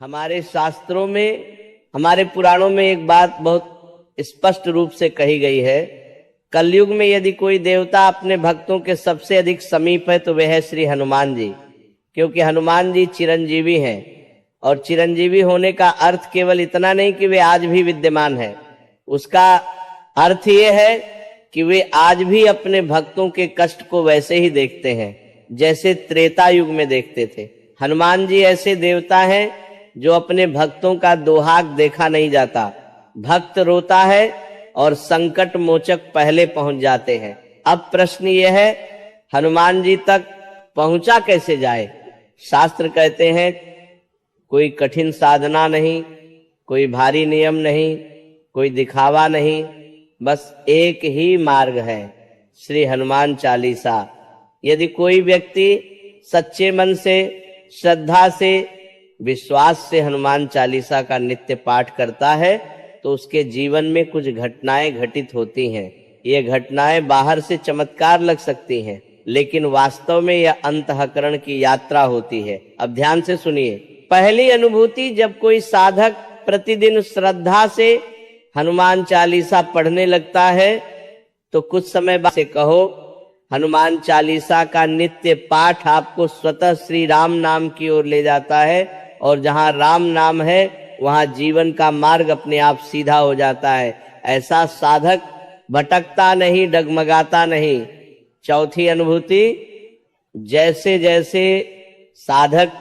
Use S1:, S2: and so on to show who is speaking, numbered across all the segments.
S1: हमारे शास्त्रों में, हमारे पुराणों में एक बात बहुत स्पष्ट रूप से कही गई है। कलयुग में यदि कोई देवता अपने भक्तों के सबसे अधिक समीप है तो वह है श्री हनुमान जी, क्योंकि हनुमान जी चिरंजीवी हैं। और चिरंजीवी होने का अर्थ केवल इतना नहीं कि वे आज भी विद्यमान है, उसका अर्थ ये है कि वे आज भी अपने भक्तों के कष्ट को वैसे ही देखते हैं जैसे त्रेता युग में देखते थे। हनुमान जी ऐसे देवता हैं जो अपने भक्तों का दोहाग देखा नहीं जाता। भक्त रोता है और संकट मोचक पहले पहुंच जाते हैं। अब प्रश्न यह है, हनुमान जी तक पहुंचा कैसे जाए? शास्त्र कहते हैं कोई कठिन साधना नहीं, कोई भारी नियम नहीं, कोई दिखावा नहीं, बस एक ही मार्ग है, श्री हनुमान चालीसा। यदि कोई व्यक्ति सच्चे मन से, श्रद्धा से, विश्वास से हनुमान चालीसा का नित्य पाठ करता है तो उसके जीवन में कुछ घटनाएं घटित होती हैं। ये घटनाएं बाहर से चमत्कार लग सकती हैं, लेकिन वास्तव में यह अंतःकरण की यात्रा होती है। अब ध्यान से सुनिए। पहली अनुभूति, जब कोई साधक प्रतिदिन श्रद्धा से हनुमान चालीसा पढ़ने लगता है तो कुछ समय बाद से कहो, हनुमान चालीसा का नित्य पाठ आपको स्वतः श्री राम नाम की ओर ले जाता है, और जहां राम नाम है वहां जीवन का मार्ग अपने आप सीधा हो जाता है। ऐसा साधक भटकता नहीं, डगमगाता नहीं। चौथी अनुभूति, जैसे जैसे साधक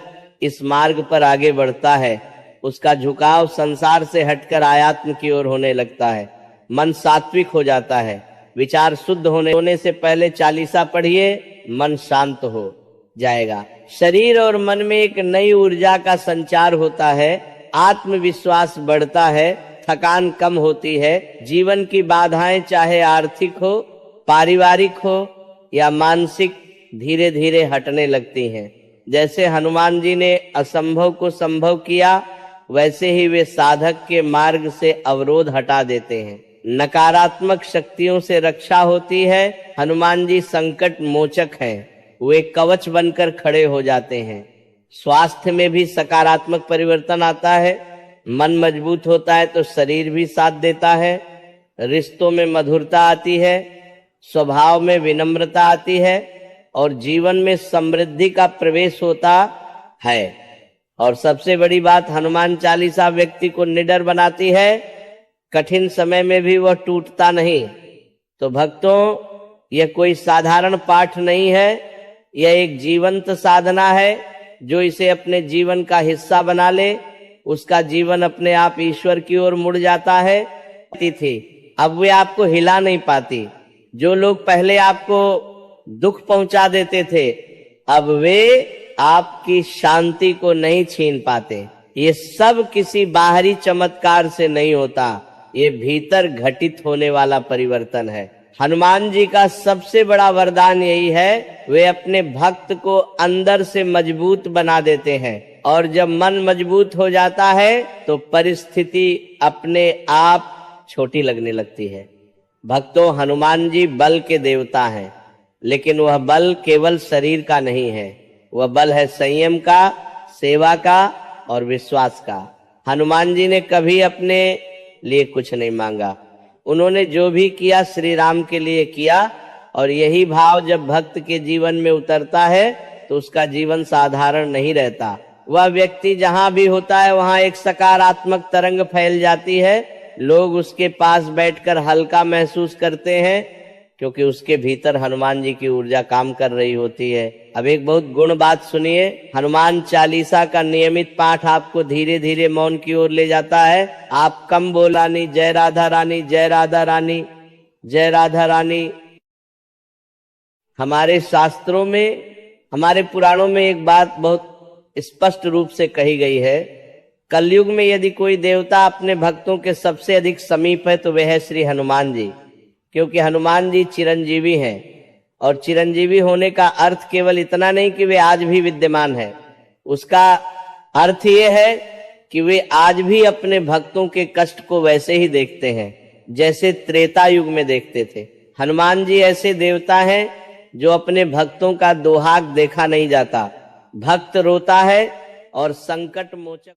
S1: इस मार्ग पर आगे बढ़ता है उसका झुकाव संसार से हटकर आध्यात्म की ओर होने लगता है। मन सात्विक हो जाता है। विचार शुद्ध होने से पहले चालीसा पढ़िए, मन शांत हो जाएगा। शरीर और मन में एक नई ऊर्जा का संचार होता है, आत्मविश्वास बढ़ता है, थकान कम होती है। जीवन की बाधाएं चाहे आर्थिक हो, पारिवारिक हो या मानसिक, धीरे धीरे हटने लगती हैं। जैसे हनुमान जी ने असंभव को संभव किया, वैसे ही वे साधक के मार्ग से अवरोध हटा देते हैं। नकारात्मक शक्तियों से रक्षा होती है। हनुमान जी संकट मोचक हैं, वे कवच बनकर खड़े हो जाते हैं। स्वास्थ्य में भी सकारात्मक परिवर्तन आता है। मन मजबूत होता है तो शरीर भी साथ देता है। रिश्तों में मधुरता आती है, स्वभाव में विनम्रता आती है और जीवन में समृद्धि का प्रवेश होता है। और सबसे बड़ी बात, हनुमान चालीसा व्यक्ति को निडर बनाती है। कठिन समय में भी वह टूटता नहीं। तो भक्तों, यह कोई साधारण पाठ नहीं है, यह एक जीवंत साधना है। जो इसे अपने जीवन का हिस्सा बना ले, उसका जीवन अपने आप ईश्वर की ओर मुड़ जाता है। थी अब वे आपको हिला नहीं पाती। जो लोग पहले आपको दुख पहुंचा देते थे, अब वे आपकी शांति को नहीं छीन पाते। ये सब किसी बाहरी चमत्कार से नहीं होता, ये भीतर घटित होने वाला परिवर्तन है। हनुमान जी का सबसे बड़ा वरदान यही है, वे अपने भक्त को अंदर से मजबूत बना देते हैं। और जब मन मजबूत हो जाता है तो परिस्थिति अपने आप छोटी लगने लगती है। भक्तों, हनुमान जी बल के देवता हैं, लेकिन वह बल केवल शरीर का नहीं है, वह बल है संयम का, सेवा का और विश्वास का। हनुमान जी ने कभी अपने लिए कुछ नहीं मांगा, उन्होंने जो भी किया श्री राम के लिए किया। और यही भाव जब भक्त के जीवन में उतरता है तो उसका जीवन साधारण नहीं रहता। वह व्यक्ति जहां भी होता है वहां एक सकारात्मक तरंग फैल जाती है। लोग उसके पास बैठकर हल्का महसूस करते हैं, क्योंकि उसके भीतर हनुमान जी की ऊर्जा काम कर रही होती है। अब एक बहुत गुण बात सुनिए। हनुमान चालीसा का नियमित पाठ आपको धीरे धीरे मौन की ओर ले जाता है। आप कम बोलानी, जय राधा रानी, जय राधा रानी, जय राधा रानी। हमारे शास्त्रों में, हमारे पुराणों में एक बात बहुत स्पष्ट रूप से कही गई है। कलयुग में यदि कोई देवता अपने भक्तों के सबसे अधिक समीप है तो वह है श्री हनुमान जी, क्योंकि हनुमान जी चिरंजीवी हैं। और चिरंजीवी होने का अर्थ केवल इतना नहीं कि वे आज भी विद्यमान है, उसका अर्थ ये है कि वे आज भी अपने भक्तों के कष्ट को वैसे ही देखते हैं जैसे त्रेता युग में देखते थे। हनुमान जी ऐसे देवता हैं जो अपने भक्तों का दोहाग देखा नहीं जाता। भक्त रोता है और संकट मोचक